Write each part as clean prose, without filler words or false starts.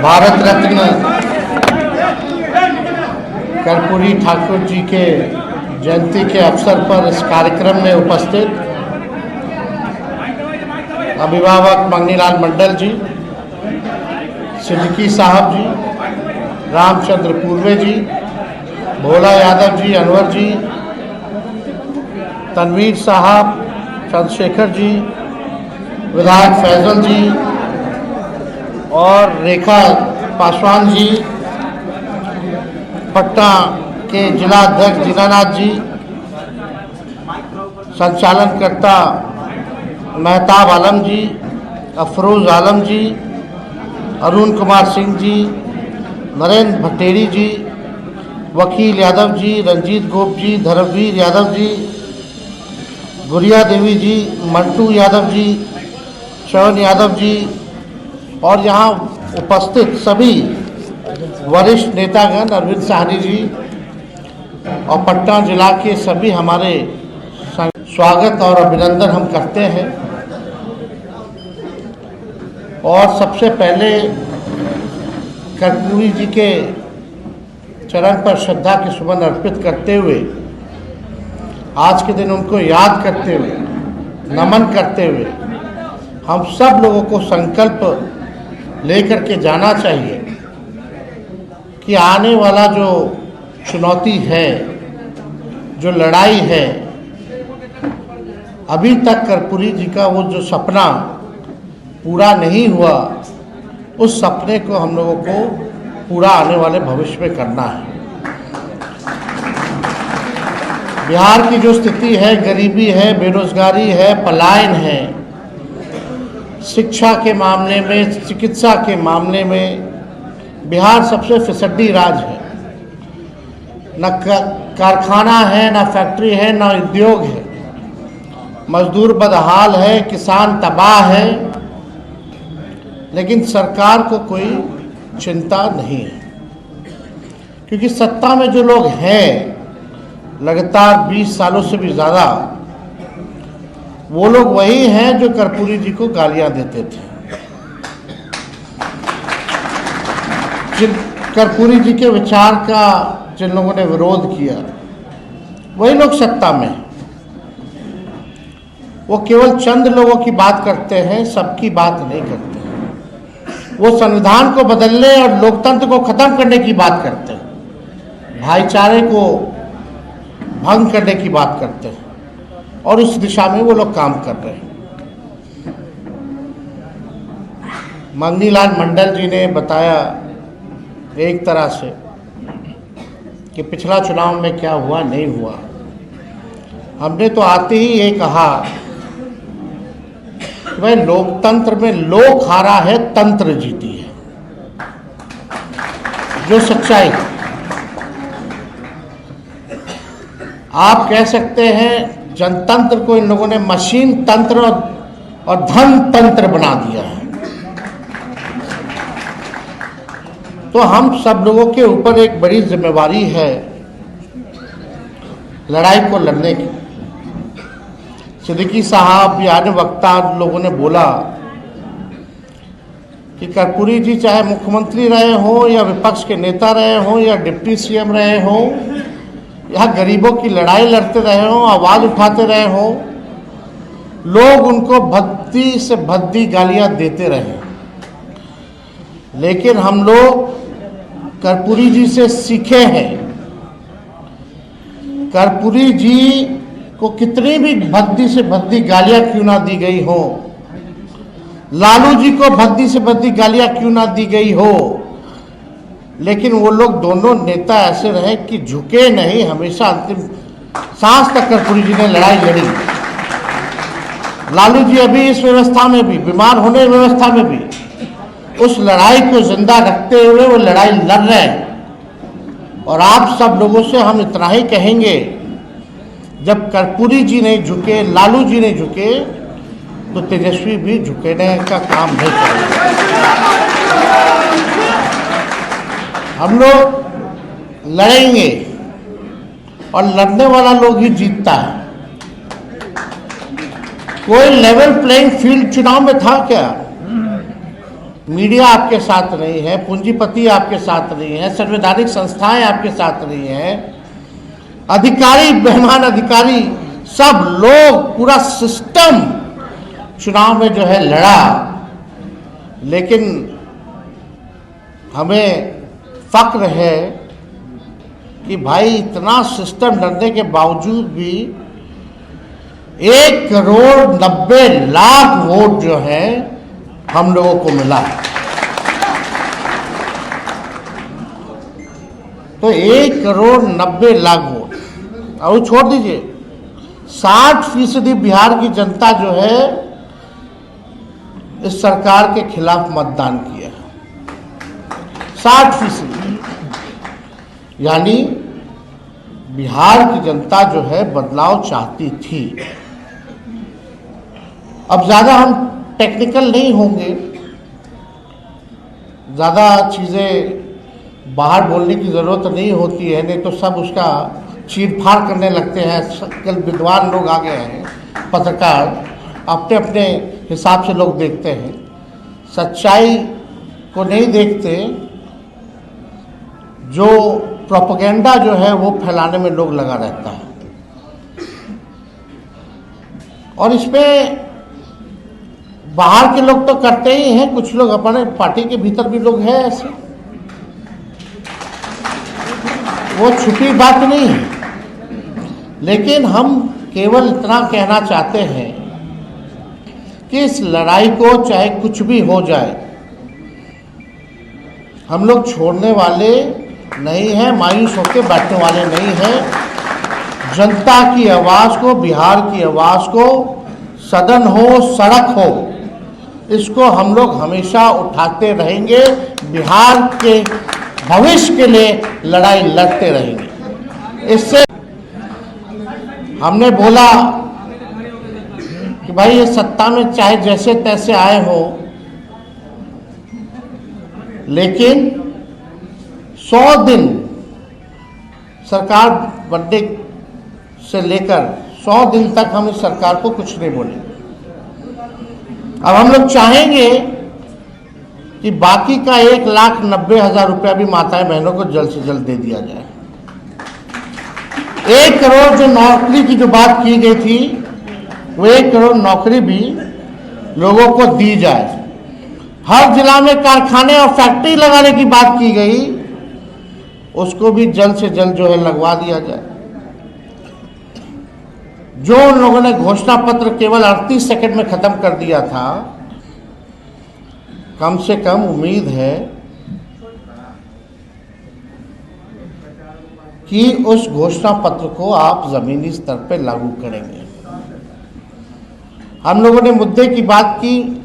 भारत रत्न कर्पूरी ठाकुर जी के जयंती के अवसर पर इस कार्यक्रम में उपस्थित अभिभावक मंगनीलाल मंडल जी, सिद्दीकी साहब जी, रामचंद्र पूर्वे जी, भोला यादव जी, अनवर जी, तनवीर साहब, चंद्रशेखर जी, विधायक फैजल जी और रेखा पासवान जी, पटना के जिला अध्यक्ष दीनानाथ जी, संचालनकर्ता महताब आलम जी, अफरोज आलम जी, अरुण कुमार सिंह जी, नरेंद्र भट्टेरी जी, वकील यादव जी, रंजीत गोप जी, धर्मवीर यादव जी, गुड़िया देवी जी, मंटू यादव जी, श्रवण यादव जी और यहाँ उपस्थित सभी वरिष्ठ नेतागण, अरविंद साहनी जी और पटना जिला के सभी हमारे स्वागत और अभिनंदन हम करते हैं। और सबसे पहले कर्पूरी जी के चरण पर श्रद्धा के सुमन अर्पित करते हुए, आज के दिन उनको याद करते हुए, नमन करते हुए हम सब लोगों को संकल्प लेकर के जाना चाहिए कि आने वाला जो चुनौती है, जो लड़ाई है, अभी तक कर्पूरी जी का वो जो सपना पूरा नहीं हुआ, उस सपने को हम लोगों को पूरा आने वाले भविष्य में करना है। बिहार की जो स्थिति है, गरीबी है, बेरोजगारी है, पलायन है, शिक्षा के मामले में, चिकित्सा के मामले में बिहार सबसे फिसड्डी राज्य है। न कारखाना है, न फैक्ट्री है, न उद्योग है, मजदूर बदहाल है, किसान तबाह है, लेकिन सरकार को कोई चिंता नहीं है, क्योंकि सत्ता में जो लोग हैं लगातार 20 सालों से भी ज़्यादा, वो लोग वही हैं जो कर्पूरी जी को गालियां देते थे। जिन कर्पूरी जी के विचार का जिन लोगों ने विरोध किया, वही लोग सत्ता में हैं। वो केवल चंद लोगों की बात करते हैं, सबकी बात नहीं करते। वो संविधान को बदलने और लोकतंत्र को खत्म करने की बात करते हैं, भाईचारे को भंग करने की बात करते हैं, और उस दिशा में वो लोग काम कर रहे हैं। मंगनीलाल मंडल जी ने बताया एक तरह से कि पिछला चुनाव में क्या हुआ, नहीं हुआ। हमने तो आते ही ये कहा कि भाई लोकतंत्र में लोक हारा है, तंत्र जीती है, जो सच्चाई है। आप कह सकते हैं जनतंत्र को इन लोगों ने मशीन तंत्र और धन तंत्र बना दिया है। तो हम सब लोगों के ऊपर एक बड़ी जिम्मेवारी है लड़ाई को लड़ने की। सिद्दीकी साहब या अन्य वक्ता लोगों ने बोला कि कर्पूरी जी चाहे मुख्यमंत्री रहे हो या विपक्ष के नेता रहे हो या डिप्टी सीएम रहे हो, यहाँ गरीबों की लड़ाई लड़ते रहे हो, आवाज उठाते रहे हो, लोग उनको भद्दी से भद्दी गालियां देते रहे। लेकिन हम लोग कर्पूरी जी से सीखे हैं। कर्पूरी जी को कितनी भी भद्दी से भद्दी गालियां क्यों ना दी गई हो, लालू जी को भद्दी से भद्दी गालियां क्यों ना दी गई हो, लेकिन वो लोग दोनों नेता ऐसे रहे कि झुके नहीं, हमेशा अंतिम सांस तक कर्पूरी जी ने लड़ाई लड़ी। लालू जी अभी इस व्यवस्था में भी, बीमार होने की व्यवस्था में भी, उस लड़ाई को जिंदा रखते हुए वो लड़ाई लड़ रहे हैं। और आप सब लोगों से हम इतना ही कहेंगे, जब कर्पूरी जी नहीं झुके, लालू जी नहीं झुके, तो तेजस्वी भी झुकने का काम नहीं करेंगे। हम लोग लड़ेंगे और लड़ने वाला लोग ही जीतता है। कोई लेवल प्लेइंग फील्ड चुनाव में था क्या? मीडिया आपके साथ नहीं है, पूंजीपति आपके साथ नहीं है, संवैधानिक संस्थाएं आपके साथ नहीं है, अधिकारी, मेहमान अधिकारी, सब लोग, पूरा सिस्टम चुनाव में जो है लड़ा। लेकिन हमें फक्र है कि भाई इतना सिस्टम लड़ने के बावजूद भी 1,90,00,000 वोट जो है हम लोगों को मिला। तो 1,90,00,000 वोट, और छोड़ दीजिए 60% बिहार की जनता जो है इस सरकार के खिलाफ मतदान किया। 60%, यानी बिहार की जनता जो है बदलाव चाहती थी। अब ज़्यादा हम टेक्निकल नहीं होंगे, ज़्यादा चीज़ें बाहर बोलने की ज़रूरत नहीं होती है, नहीं तो सब उसका चीरफाड़ करने लगते हैं। कल विद्वान लोग आ गए हैं, पत्रकार अपने अपने हिसाब से लोग देखते हैं, सच्चाई को नहीं देखते। जो प्रोपेगेंडा जो है वो फैलाने में लोग लगा रहता है। और इसमें बाहर के लोग तो करते ही हैं, कुछ लोग अपने पार्टी के भीतर भी लोग हैं ऐसे, वो छुपी बात नहीं है। लेकिन हम केवल इतना कहना चाहते हैं कि इस लड़ाई को चाहे कुछ भी हो जाए, हम लोग छोड़ने वाले नहीं हैं, मायूस होकर बैठने वाले नहीं हैं। जनता की आवाज़ को, बिहार की आवाज़ को, सदन हो, सड़क हो, इसको हम लोग हमेशा उठाते रहेंगे। बिहार के भविष्य के लिए लड़ाई लड़ते रहेंगे। इससे हमने बोला कि भाई ये सत्ता में चाहे जैसे तैसे आए हो, लेकिन 100 दिन सरकार बनने से लेकर 100 दिन तक हम इस सरकार को कुछ नहीं बोलेंगे। अब हम लोग चाहेंगे कि बाकी का 1,90,000 रुपया भी माताएं बहनों को जल्द से जल्द दे दिया जाए। 1 करोड़ जो नौकरी की जो बात की गई थी, वो 1 करोड़ नौकरी भी लोगों को दी जाए। हर जिला में कारखाने और फैक्ट्री लगाने की बात की गई, उसको भी जल्द से जल्द जो है लगवा दिया जाए। जो उन लोगों ने घोषणा पत्र केवल 38 सेकंड में खत्म कर दिया था, कम से कम उम्मीद है कि उस घोषणा पत्र को आप जमीनी स्तर पर लागू करेंगे। हम लोगों ने मुद्दे की बात की,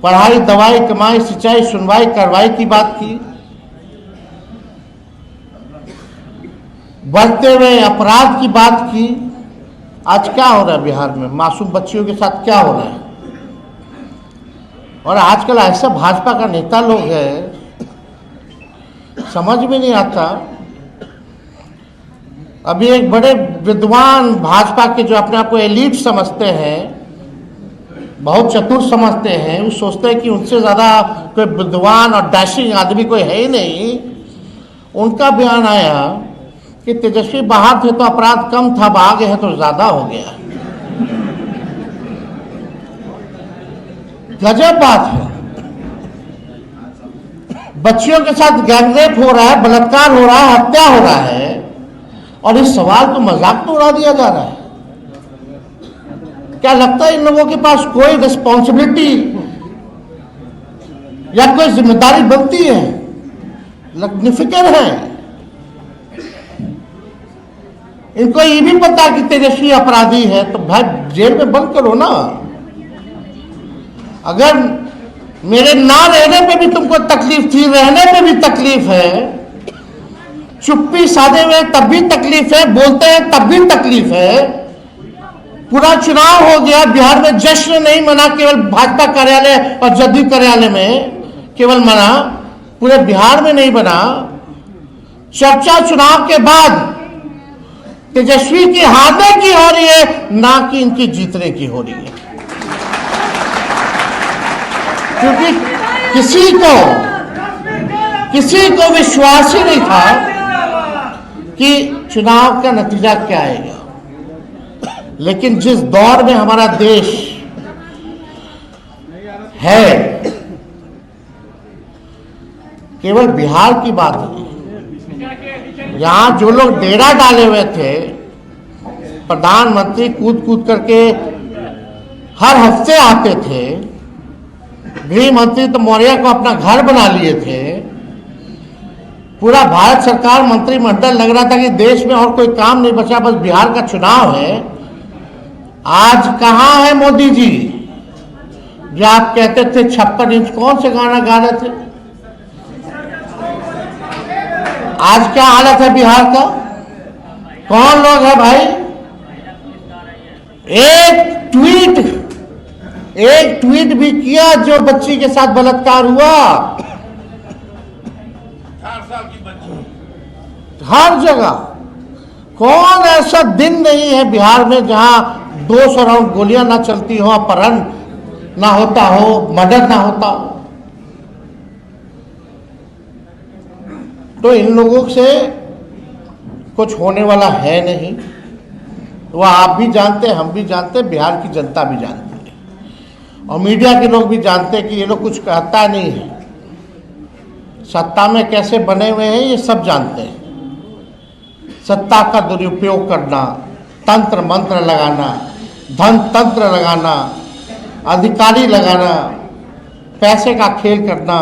पढ़ाई, दवाई, कमाई, सिंचाई, सुनवाई, कार्रवाई की बात की, बढ़ते हुए अपराध की बात की। आज क्या हो रहा है बिहार में? मासूम बच्चियों के साथ क्या हो रहा है? और आजकल ऐसा भाजपा का नेता लोग है, समझ में नहीं आता। अभी एक बड़े विद्वान भाजपा के जो अपने आप को एलीट समझते हैं, बहुत चतुर समझते हैं, वो सोचते हैं कि उनसे ज़्यादा कोई विद्वान और डैशिंग आदमी कोई है ही नहीं। उनका बयान आया कि तेजस्वी बाहर थे तो अपराध कम था, आ गए हैं तो ज़्यादा हो गया। गजब बात है। बच्चियों के साथ गैंगरेप हो रहा है, बलात्कार हो रहा है, हत्या हो रहा है, और इस सवाल को मजाक में उड़ा दिया जा रहा है। क्या लगता है इन लोगों के पास कोई रिस्पॉन्सिबिलिटी या कोई जिम्मेदारी बनती है? निफिक्र है। इनको ये भी पता कि तेजस्वी अपराधी है, तो भाई जेल में बंद करो ना। अगर मेरे ना रहने पे भी तुमको तकलीफ थी, रहने पे भी तकलीफ है, चुप्पी साधे हुए तब भी तकलीफ है, बोलते हैं तब भी तकलीफ है, पूरा चुनाव हो गया, बिहार में जश्न नहीं मना केवल भाजपा कार्यालय और जदयू कार्यालय में केवल मना, पूरे बिहार में नहीं बना। चर्चा चुनाव के बाद तेजस्वी की हारने की हो रही है, ना कि इनकी जीतने की हो रही है। क्योंकि किसी को विश्वास ही नहीं था कि चुनाव का नतीजा क्या आएगा। लेकिन जिस दौर में हमारा देश है, केवल बिहार की बात नहीं, यहां जो लोग डेरा डाले हुए थे, प्रधानमंत्री कूद कूद करके हर हफ्ते आते थे, गृह मंत्री तो मौर्य को अपना घर बना लिए थे, पूरा भारत सरकार मंत्रिमंडल लग रहा था कि देश में और कोई काम नहीं बचा, बस बिहार का चुनाव है। आज कहां है मोदी जी, जो आप कहते थे 56 इंच, कौन से गाना गा रहे थे? आज क्या हालत है बिहार का? कौन लोग है भाई? एक ट्वीट भी किया जो बच्ची के साथ बलात्कार हुआ, 4 साल की बच्ची, हर जगह। कौन ऐसा दिन नहीं है बिहार में जहां 200 राउंड गोलियां ना चलती हो, अपहरण ना होता हो, मर्डर ना होता हो। तो इन लोगों से कुछ होने वाला है नहीं। वो आप भी जानते, हम भी जानते, बिहार की जनता भी जानती है, और मीडिया के लोग भी जानते हैं कि ये लोग कुछ कहता नहीं है। सत्ता में कैसे बने हुए हैं ये सब जानते हैं। सत्ता का दुरुपयोग करना, तंत्र मंत्र लगाना, धन तंत्र लगाना, अधिकारी लगाना, पैसे का खेल करना,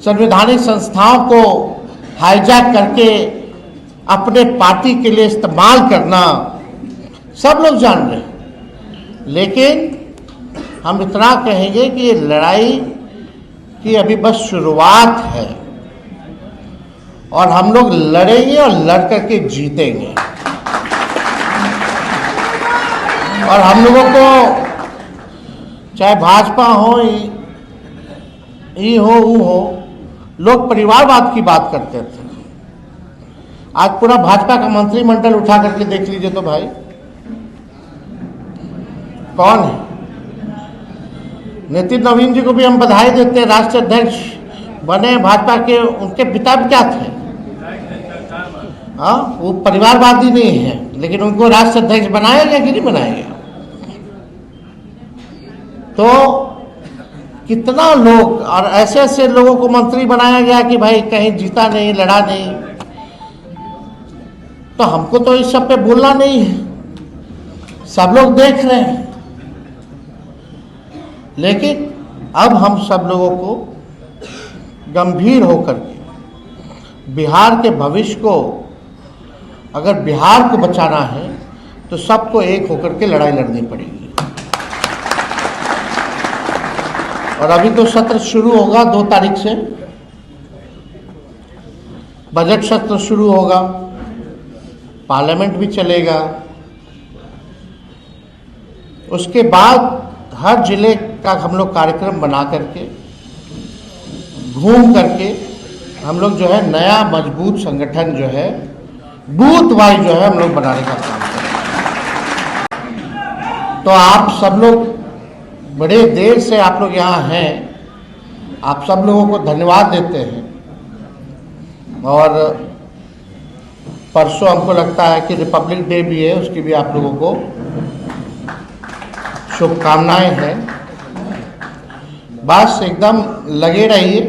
संवैधानिक संस्थाओं को हाईजैक करके अपने पार्टी के लिए इस्तेमाल करना, सब लोग जान रहे हैं। लेकिन हम इतना कहेंगे कि ये लड़ाई की अभी बस शुरुआत है, और हम लोग लड़ेंगे और लड़ करके जीतेंगे। और हम लोगों को चाहे भाजपा हो, ई हो, ऊ हो, लोग परिवारवाद की बात करते थे। आज पूरा भाजपा का मंत्रिमंडल उठा करके देख लीजिए तो भाई कौन है? नितिन नवीन जी को भी हम बधाई देते हैं, राष्ट्रीय अध्यक्ष बने भाजपा के। उनके पिता भी क्या थे? हाँ, वो परिवारवादी नहीं है, लेकिन उनको राष्ट्रीय अध्यक्ष बनाया गया कि नहीं बनाया गया? तो कितना लोग, और ऐसे ऐसे लोगों को मंत्री बनाया गया कि भाई कहीं जीता नहीं, लड़ा नहीं। तो हमको तो इस सब पे बोलना नहीं है, सब लोग देख रहे हैं। लेकिन अब हम सब लोगों को गंभीर होकर के बिहार के भविष्य को, अगर बिहार को बचाना है तो सबको एक होकर के लड़ाई लड़नी पड़ेगी। और अभी तो सत्र शुरू होगा 2 तारीख से, बजट सत्र शुरू होगा, पार्लियामेंट भी चलेगा। उसके बाद हर जिले का हम लोग कार्यक्रम बना करके, घूम करके हम लोग जो है नया मजबूत संगठन जो है बूथ वाइज जो है हम लोग बनाने का काम करें। तो आप सब लोग बड़े देर से आप लोग यहाँ हैं, आप सब लोगों को धन्यवाद देते हैं। और परसों हमको लगता है कि रिपब्लिक डे भी है, उसकी भी आप लोगों को शुभकामनाएं हैं। बस एकदम लगे रहिए,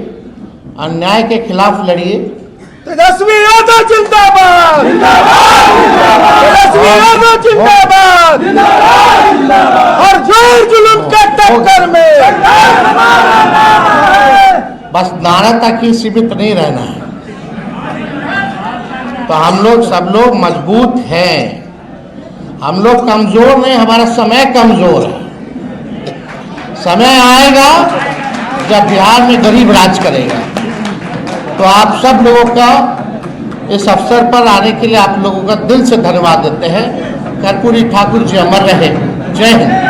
अन्याय के खिलाफ लड़िए। तेजस्वी यादव जिंदाबाद, तेजस्वी यादव जिंदाबाद, और जोर जुलूम के टक्कर में बस नारा तक ही सीमित नहीं रहना है। तो हम लोग सब लोग मजबूत हैं, हम लोग कमजोर नहीं, हमारा समय कमजोर है। समय आएगा जब बिहार में गरीब राज करेगा। तो आप सब लोगों का इस अवसर पर आने के लिए आप लोगों का दिल से धन्यवाद देते हैं। कर्पूरी ठाकुर जी अमर रहे। जय हिंद।